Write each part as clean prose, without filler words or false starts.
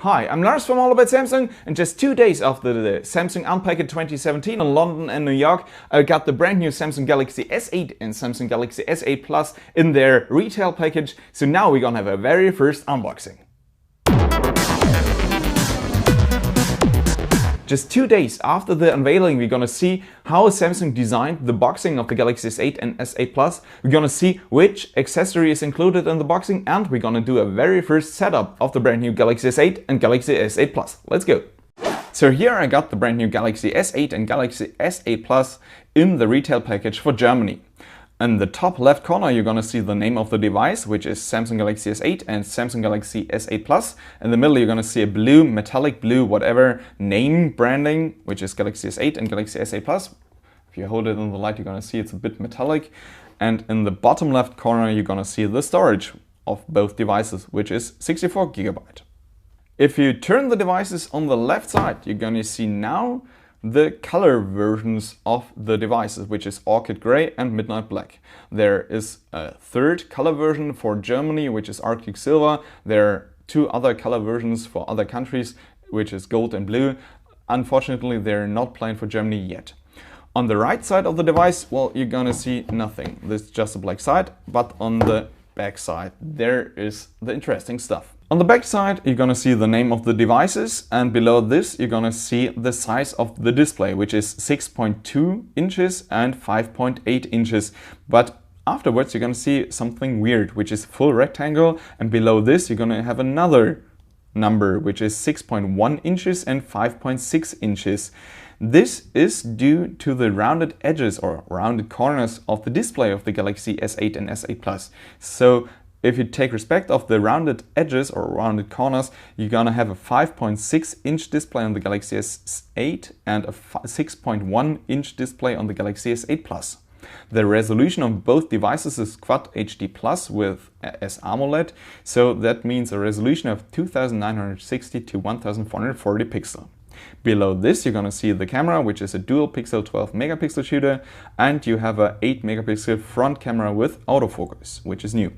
Hi, I'm Lars from All About Samsung, and just 2 days after the Samsung Unpacked 2017 in London and New York, I got the brand new Samsung Galaxy S8 and Samsung Galaxy S8 Plus in their retail package, so now we're gonna have a very first unboxing. Just 2 days after the unveiling, we're gonna see how Samsung designed the boxing of the Galaxy S8 and S8 Plus. We're gonna see which accessory is included in the boxing, and we're gonna do a very first setup of the brand new Galaxy S8 and Galaxy S8 Plus. Let's go! So here I got the brand new Galaxy S8 and Galaxy S8 Plus in the retail package for Germany. In the top left corner, you're gonna see the name of the device, which is Samsung Galaxy S8 and Samsung Galaxy S8 Plus. In the middle, you're gonna see a blue, metallic blue, whatever name branding, which is Galaxy S8 and Galaxy S8 Plus. If you hold it in the light, you're gonna see it's a bit metallic. And in the bottom left corner, you're gonna see the storage of both devices, which is 64 GB. If you turn the devices on the left side, you're gonna see now the color versions of the devices, which is Orchid Grey and Midnight Black. There is a third color version for Germany, which is Arctic Silver. There are two other color versions for other countries, which is Gold and Blue. Unfortunately, they're not planned for Germany yet. On the right side of the device, well, you're gonna see nothing. This is just a black side, but on the back side, there is the interesting stuff. On the back side, you're gonna see the name of the devices, and below this, you're gonna see the size of the display, which is 6.2 inches and 5.8 inches. But afterwards, you're gonna see something weird, which is full rectangle, and below this, you're gonna have another number, which is 6.1 inches and 5.6 inches. This is due to the rounded edges or rounded corners of the display of the Galaxy S8 and S8 Plus. So if you take respect of the rounded edges or rounded corners, you're gonna have a 5.6 inch display on the Galaxy S8 and a 6.1 inch display on the Galaxy S8 Plus. The resolution of both devices is Quad HD Plus with S-AMOLED, so that means a resolution of 2960 to 1440 pixel. Below this, you're gonna see the camera, which is a dual pixel 12 megapixel shooter, and you have a 8 megapixel front camera with autofocus, which is new.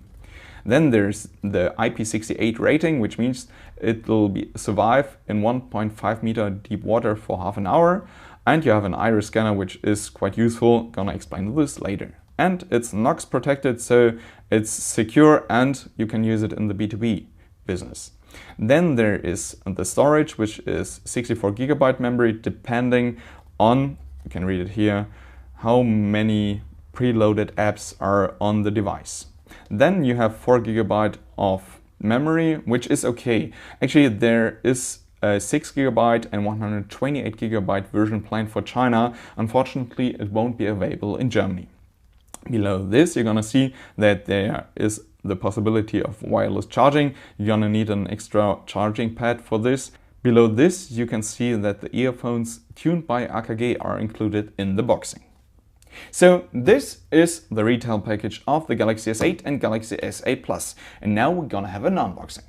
Then there's the IP68 rating, which means it will survive in 1.5 meter deep water for half an hour. And you have an iris scanner, which is quite useful. Gonna explain this later. And it's NOx protected, so it's secure and you can use it in the B2B business. Then there is the storage, which is 64 GB memory, depending on, you can read it here, how many preloaded apps are on the device. Then you have 4 GB of memory, which is okay. Actually, there is a 6 GB and 128 GB version planned for China. Unfortunately, it won't be available in Germany. Below this, you're gonna see that there is the possibility of wireless charging. You're gonna need an extra charging pad for this. Below this, you can see that the earphones tuned by AKG are included in the boxing. So this is the retail package of the Galaxy S8 and Galaxy S8 Plus. And now we're gonna have an unboxing.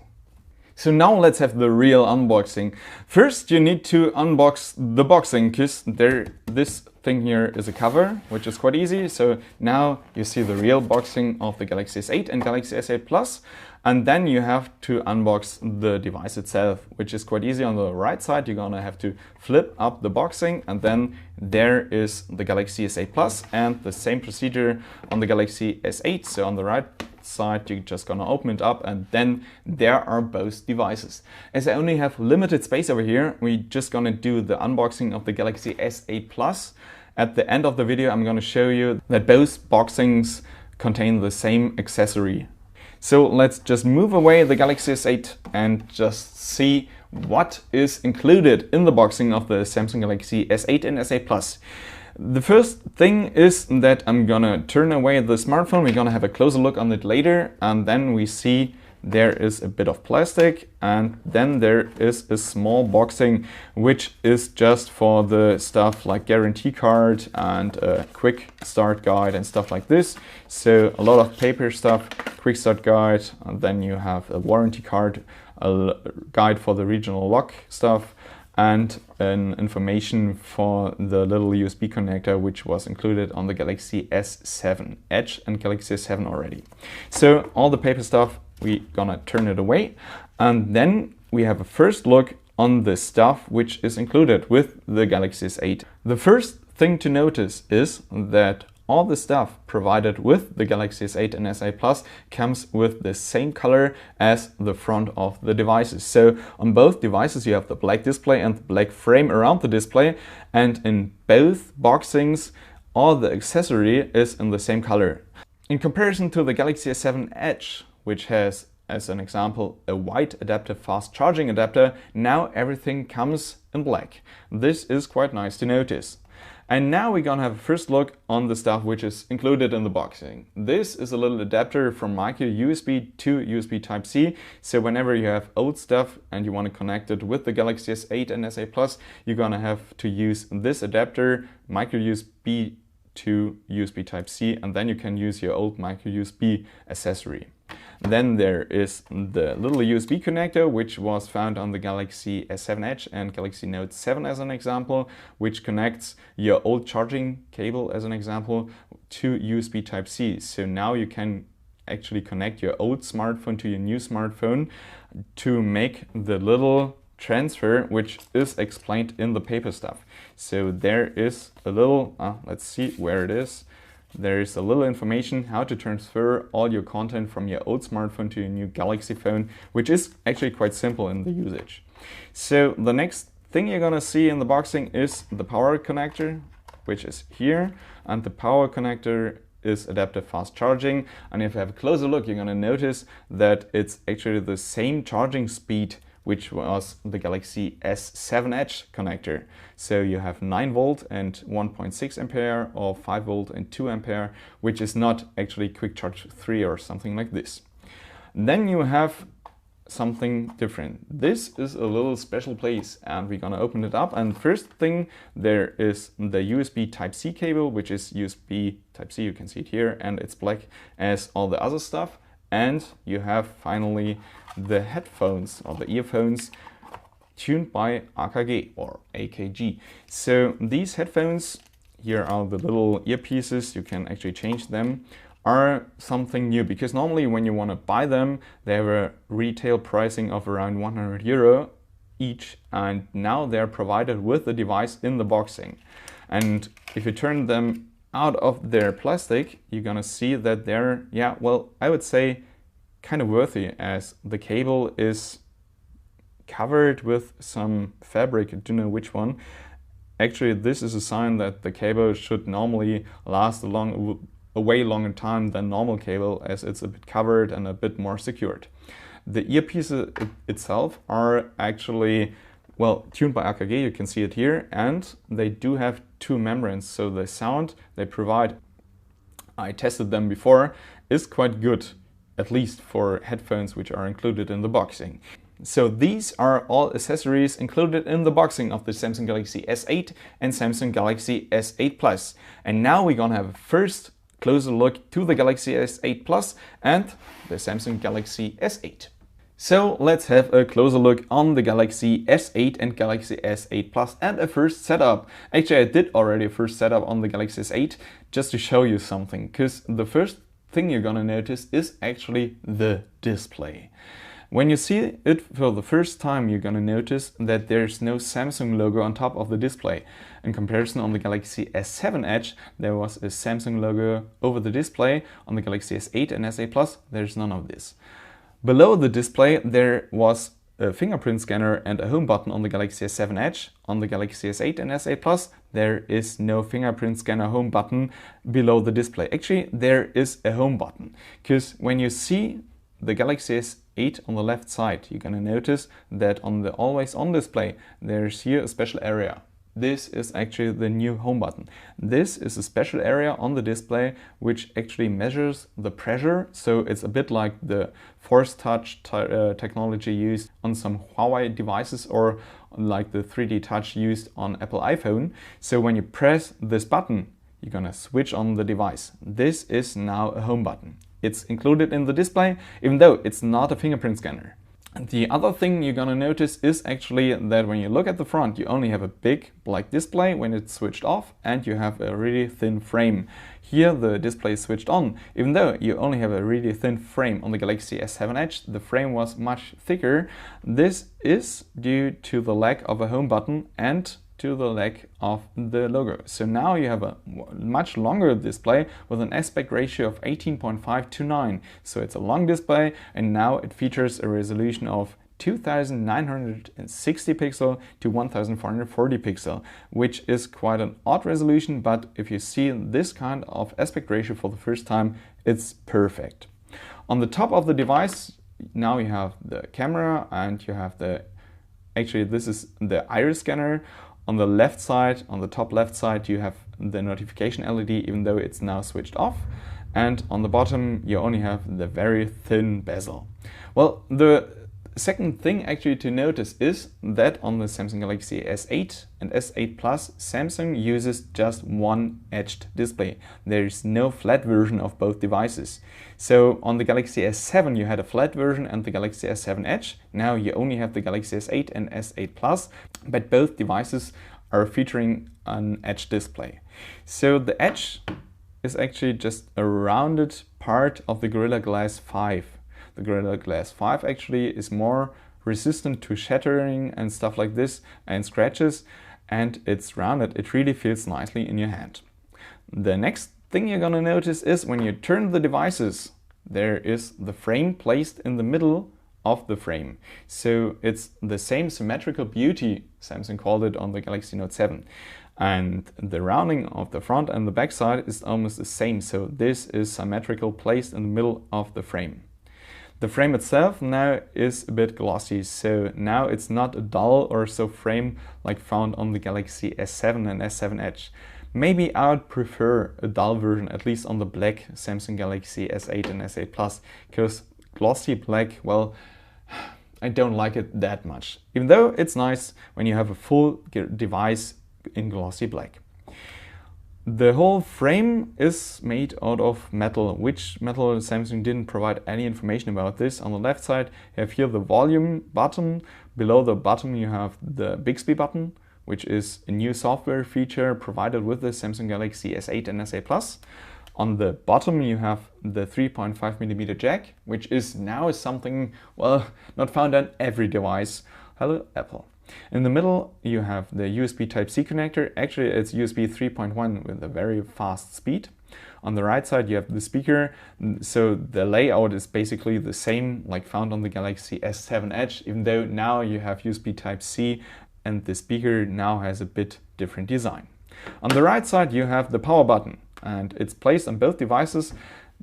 So now let's have the real unboxing. First, you need to unbox the boxing, because this thing here is a cover, which is quite easy. So now you see the real boxing of the Galaxy S8 and Galaxy S8 Plus. And then you have to unbox the device itself, which is quite easy. On the right side, you're gonna have to flip up the boxing, and then there is the Galaxy S8 Plus, and the same procedure on the Galaxy S8. So on the right side, you're just gonna open it up, and then there are both devices. As I only have limited space over here, we're just gonna do the unboxing of the Galaxy S8 Plus. At the end of the video, I'm gonna show you that both boxings contain the same accessory. So let's just move away the Galaxy S8 and just see what is included in the boxing of the Samsung Galaxy S8 and S8 Plus. The first thing is that I'm gonna turn away the smartphone. We're gonna have a closer look on it later, and then we see there is a bit of plastic, and then there is a small boxing, which is just for the stuff like guarantee card and a quick start guide and stuff like this. So a lot of paper stuff, quick start guide, and then you have a warranty card, a guide for the regional lock stuff, and an information for the little USB connector, which was included on the Galaxy S7 Edge and Galaxy S7 already. So all the paper stuff, we're gonna turn it away. And then we have a first look on the stuff which is included with the Galaxy S8. The first thing to notice is that all the stuff provided with the Galaxy S8 and S8 Plus comes with the same color as the front of the devices. So on both devices you have the black display and the black frame around the display, and in both boxings all the accessory is in the same color. In comparison to the Galaxy S7 Edge, which has, as an example, a white adaptive fast charging adapter, now everything comes in black. This is quite nice to notice. And now we're gonna have a first look on the stuff which is included in the boxing. This is a little adapter from micro USB to USB Type-C. So whenever you have old stuff and you want to connect it with the Galaxy S8 and S8 Plus, you're gonna have to use this adapter, micro USB to USB Type-C, and then you can use your old micro USB accessory. Then there is the little USB connector, which was found on the Galaxy S7 Edge and Galaxy Note 7 as an example, which connects your old charging cable as an example to USB Type-C. So now you can actually connect your old smartphone to your new smartphone to make the little transfer, which is explained in the paper stuff. So there is a little, let's see where it is. There is a little information how to transfer all your content from your old smartphone to your new Galaxy phone, which is actually quite simple in the usage. So the next thing you're gonna see in the boxing is the power connector, which is here, and the power connector is adaptive fast charging. And if you have a closer look, you're gonna notice that it's actually the same charging speed which was the Galaxy S7 Edge connector. So you have 9 volt and 1.6 ampere or 5 volt and 2 ampere, which is not actually Quick Charge 3 or something like this. Then you have something different. This is a little special place and we're gonna open it up. And first thing, there is the USB Type-C cable, which is USB Type-C, you can see it here, and it's black as all the other stuff. And you have finally the headphones or the earphones tuned by AKG or AKG. So these headphones, here are the little earpieces, you can actually change them, are something new, because normally when you want to buy them, they have a retail pricing of around 100 euro each, and now they're provided with the device in the boxing. And if you turn them out of their plastic, you're gonna see that they're, yeah, well, I would say kind of worthy, as the cable is covered with some fabric, I don't know which one. Actually, this is a sign that the cable should normally last a way longer time than normal cable, as it's a bit covered and a bit more secured. The earpiece itself are actually, well, tuned by AKG, you can see it here, and they do have 2 membranes, so the sound they provide, I tested them before, is quite good, at least for headphones which are included in the boxing. So these are all accessories included in the boxing of the Samsung Galaxy S8 and Samsung Galaxy S8 Plus. And now we're gonna have a first closer look to the Galaxy S8 Plus and the Samsung Galaxy S8. So let's have a closer look on the Galaxy S8 and Galaxy S8 Plus and a first setup. Actually, I did already a first setup on the Galaxy S8 just to show you something, because the first thing you're gonna notice is actually the display. When you see it for the first time, you're gonna notice that there's no Samsung logo on top of the display. In comparison, on the Galaxy S7 Edge, there was a Samsung logo over the display. On the Galaxy S8 and S8 Plus, there's none of this. Below the display, there was a fingerprint scanner and a home button on the Galaxy S7 Edge. On the Galaxy S8 and S8 Plus, there is no fingerprint scanner home button below the display. Actually, there is a home button, because when you see the Galaxy S8 on the left side, you're gonna notice that on the always on display, there's here a special area. This is actually the new home button. This is a special area on the display which actually measures the pressure. So it's a bit like the Force Touch technology used on some Huawei devices, or like the 3D Touch used on Apple iPhone. So when you press this button, you're gonna switch on the device. This is now a home button. It's included in the display, even though it's not a fingerprint scanner. The other thing you're gonna notice is actually that when you look at the front, you only have a big black display when it's switched off, and you have a really thin frame. Here the display is switched on. Even though you only have a really thin frame on the Galaxy S7 Edge, the frame was much thicker. This is due to the lack of a home button and to the lack of the logo. So now you have a much longer display with an aspect ratio of 18.5 to 9. So it's a long display, and now it features a resolution of 2960 pixel to 1440 pixel, which is quite an odd resolution, but if you see this kind of aspect ratio for the first time, it's perfect. On the top of the device, now you have the camera, and you have actually this is the iris scanner. On the left side, on the top left side, you have the notification LED, even though it's now switched off. And on the bottom, you only have the very thin bezel. Well, the second thing actually to notice is that on the Samsung Galaxy S8 and S8 Plus, Samsung uses just one edged display. There is no flat version of both devices. So on the Galaxy S7 you had a flat version and the Galaxy S7 Edge. Now you only have the Galaxy S8 and S8 Plus, but both devices are featuring an edge display. So the Edge is actually just a rounded part of the Gorilla Glass 5. The Gorilla Glass 5 actually is more resistant to shattering and stuff like this and scratches, and it's rounded. It really feels nicely in your hand. The next thing you're gonna notice is when you turn the devices, there is the frame placed in the middle of the frame. So it's the same symmetrical beauty, Samsung called it on the Galaxy Note 7. And the rounding of the front and the back side is almost the same. So this is symmetrical, placed in the middle of the frame. The frame itself now is a bit glossy, so now it's not a dull or so frame like found on the Galaxy S7 and S7 Edge. Maybe I would prefer a dull version, at least on the black Samsung Galaxy S8 and S8 Plus, because glossy black, well, I don't like it that much. Even though it's nice when you have a full device in glossy black. The whole frame is made out of metal. Which metal, Samsung didn't provide any information about this. On the left side you have here the volume button. Below the button you have the Bixby button, which is a new software feature provided with the Samsung Galaxy S8 and S8 Plus. On the bottom you have the 3.5mm jack, which is now something, well, not found on every device. Hello, Apple. In the middle you have the USB Type-C connector. Actually it's USB 3.1 with a very fast speed. On the right side you have the speaker, so the layout is basically the same like found on the Galaxy S7 Edge, even though now you have USB Type-C and the speaker now has a bit different design. On the right side you have the power button, and it's placed on both devices.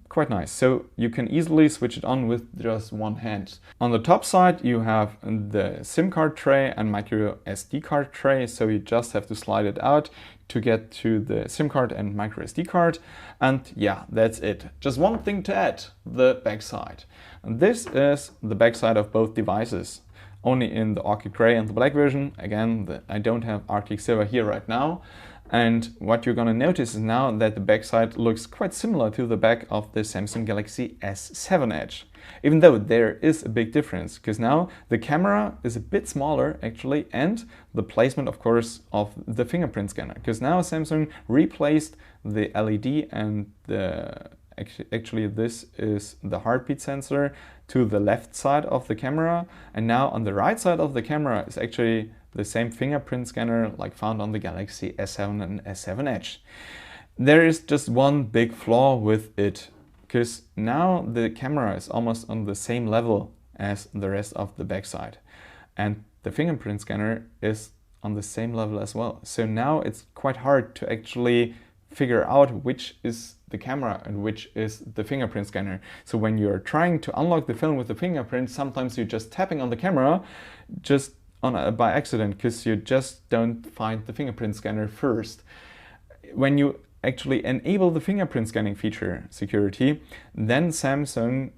Quite nice, so you can easily switch it on with just one hand. On the top side you have the SIM card tray and micro SD card tray, so you just have to slide it out to get to the SIM card and micro SD card. And yeah, that's it. Just one thing to add, the back side. And this is the back side of both devices, only in the Arctic Grey and the black version. Again, I don't have Arctic Silver here right now. And what you're gonna notice is now that the backside looks quite similar to the back of the Samsung Galaxy S7 Edge. Even though there is a big difference, because now the camera is a bit smaller actually, and the placement of course of the fingerprint scanner, because now Samsung replaced the LED and actually this is the heartbeat sensor to the left side of the camera, and now on the right side of the camera is actually the same fingerprint scanner like found on the Galaxy S7 and S7 Edge. There is just one big flaw with it, because now the camera is almost on the same level as the rest of the backside, and the fingerprint scanner is on the same level as well. So now it's quite hard to actually figure out which is the camera and which is the fingerprint scanner. So when you're trying to unlock the phone with the fingerprint, sometimes you're just tapping on the camera just by accident, because you just don't find the fingerprint scanner first. When you actually enable the fingerprint scanning feature security, then Samsung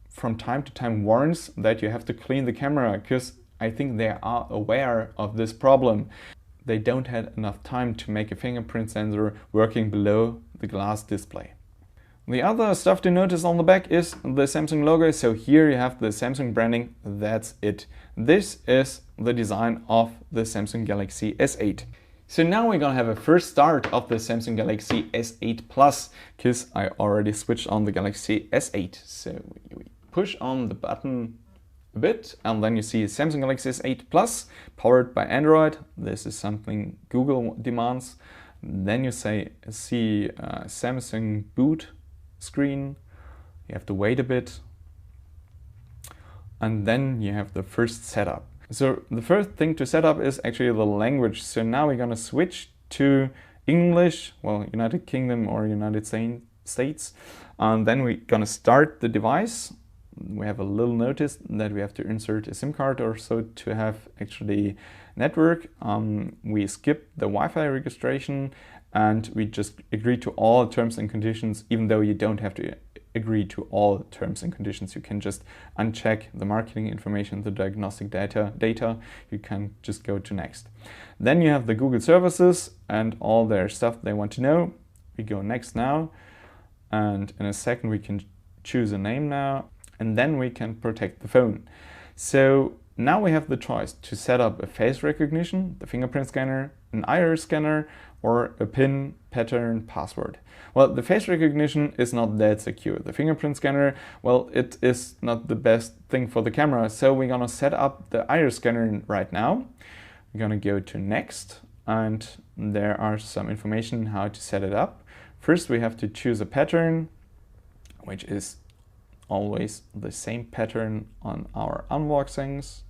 from time to time warns that you have to clean the camera, because I think they are aware of this problem. They don't have enough time to make a fingerprint sensor working below the glass display. The other stuff to notice on the back is the Samsung logo. So here you have the Samsung branding, that's it. This is the design of the Samsung Galaxy S8. So now we're gonna have a first start of the Samsung Galaxy S8 Plus, because I already switched on the Galaxy S8. So we push on the button a bit and then you see Samsung Galaxy S8 Plus powered by Android. This is something Google demands. Then you see Samsung boot screen. You have to wait a bit. And then you have the first setup. So the first thing to set up is actually the language. So now we're gonna switch to English, well, United Kingdom or United States. And then we're gonna start the device. We have a little notice that we have to insert a SIM card or so to have actually network. We skip the Wi-Fi registration and we just agree to all terms and conditions, even though you don't have to agree to all terms and conditions. You can just uncheck the marketing information, the diagnostic data. You can just go to next. Then you have the Google services and all their stuff they want to know. We go next now. And in a second we can choose a name now. And then we can protect the phone. So now we have the choice to set up a face recognition, the fingerprint scanner, an iris scanner, or a PIN pattern password. Well, the face recognition is not that secure. The fingerprint scanner, well, it is not the best thing for the camera. So we're gonna set up the iris scanner right now. We're gonna go to next, and there are some information how to set it up. First, we have to choose a pattern, which is always the same pattern on our unboxings.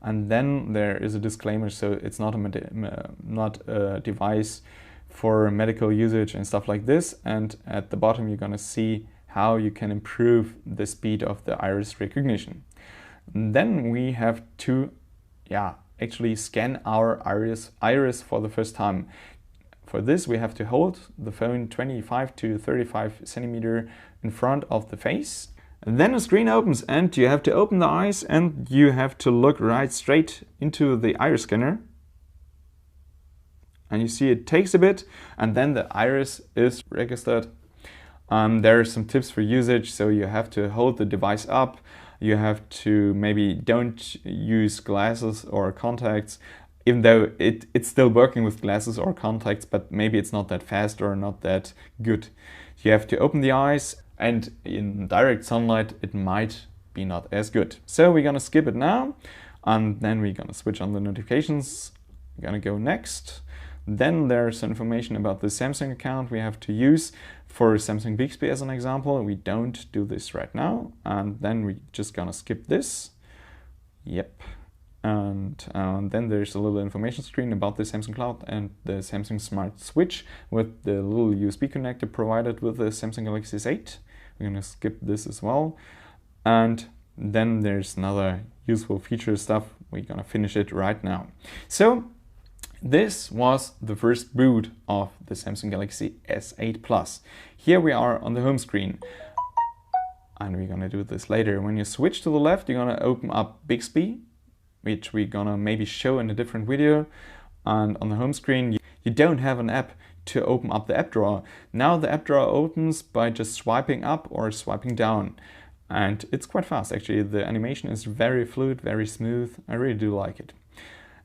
And then there is a disclaimer, so it's not a device for medical usage and stuff like this. And at the bottom you're gonna see how you can improve the speed of the iris recognition. And then we have to actually scan our iris for the first time. For this we have to hold the phone 25 to 35 centimeter in front of the face. And then a screen opens and you have to open the eyes and you have to look right straight into the iris scanner. And you see it takes a bit and then the iris is registered. There are some tips for usage. So you have to hold the device up. You have to maybe don't use glasses or contacts, even though it's still working with glasses or contacts, but maybe it's not that fast or not that good. You have to open the eyes, and in direct sunlight it might be not as good. So we're gonna skip it now, and then we're gonna switch on the notifications. We're gonna go next. Then there's information about the Samsung account we have to use for Samsung Bixby as an example. We don't do this right now, and then we're just gonna skip this. Yep. And then there's a little information screen about the Samsung Cloud and the Samsung Smart Switch with the little USB connector provided with the Samsung Galaxy S8. We're gonna skip this as well. And then there's another useful feature stuff. We're gonna finish it right now. So this was the first boot of the Samsung Galaxy S8 Plus. Here we are on the home screen. And we're gonna do this later. When you switch to the left, you're gonna open up Bixby, which we're gonna maybe show in a different video. And on the home screen, you don't have an app to open up the app drawer. Now the app drawer opens by just swiping up or swiping down. And it's quite fast actually. The animation is very fluid, very smooth. I really do like it.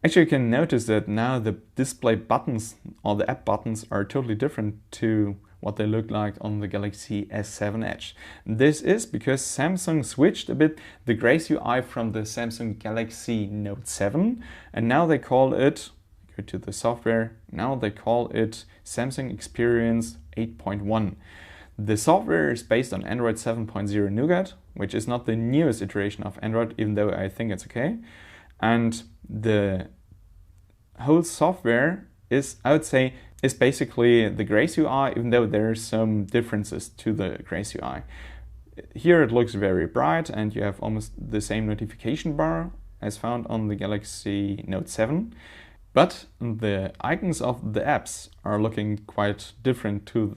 Actually, you can notice that now the display buttons or the app buttons are totally different to what they look like on the Galaxy S7 Edge. This is because Samsung switched a bit the Grace UI from the Samsung Galaxy Note 7, and now they call it, go to the software, now they call it Samsung Experience 8.1. The software is based on Android 7.0 Nougat, which is not the newest iteration of Android, even though I think it's okay. And the whole software is, I would say, is basically the Grace UI, even though there are some differences to the Grace UI. Here it looks very bright and you have almost the same notification bar as found on the Galaxy Note 7. But the icons of the apps are looking quite different to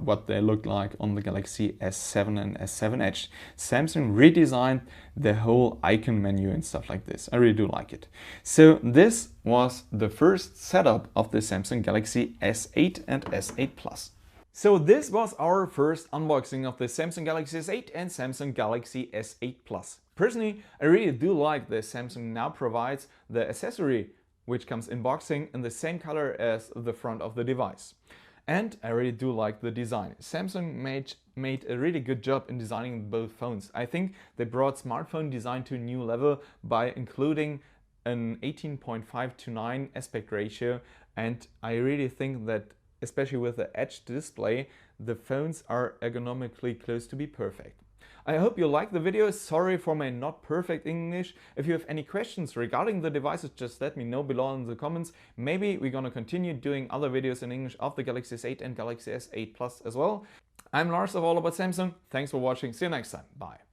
what they look like on the Galaxy S7 and S7 Edge. Samsung redesigned the whole icon menu and stuff like this. I really do like it. So this was the first setup of the Samsung Galaxy S8 and S8 Plus. So this was our first unboxing of the Samsung Galaxy S8 and Samsung Galaxy S8 Plus. Personally, I really do like that Samsung now provides the accessory which comes in boxing in the same color as the front of the device. And I really do like the design. Samsung made a really good job in designing both phones. I think they brought smartphone design to a new level by including an 18.5:9 aspect ratio, and I really think that especially with the Edge display, the phones are ergonomically close to be perfect. I hope you liked the video. Sorry for my not perfect English. If you have any questions regarding the devices, just let me know below in the comments. Maybe we're gonna continue doing other videos in English of the Galaxy S8 and Galaxy S8 Plus as well. I'm Lars of All About Samsung. Thanks for watching. See you next time. Bye.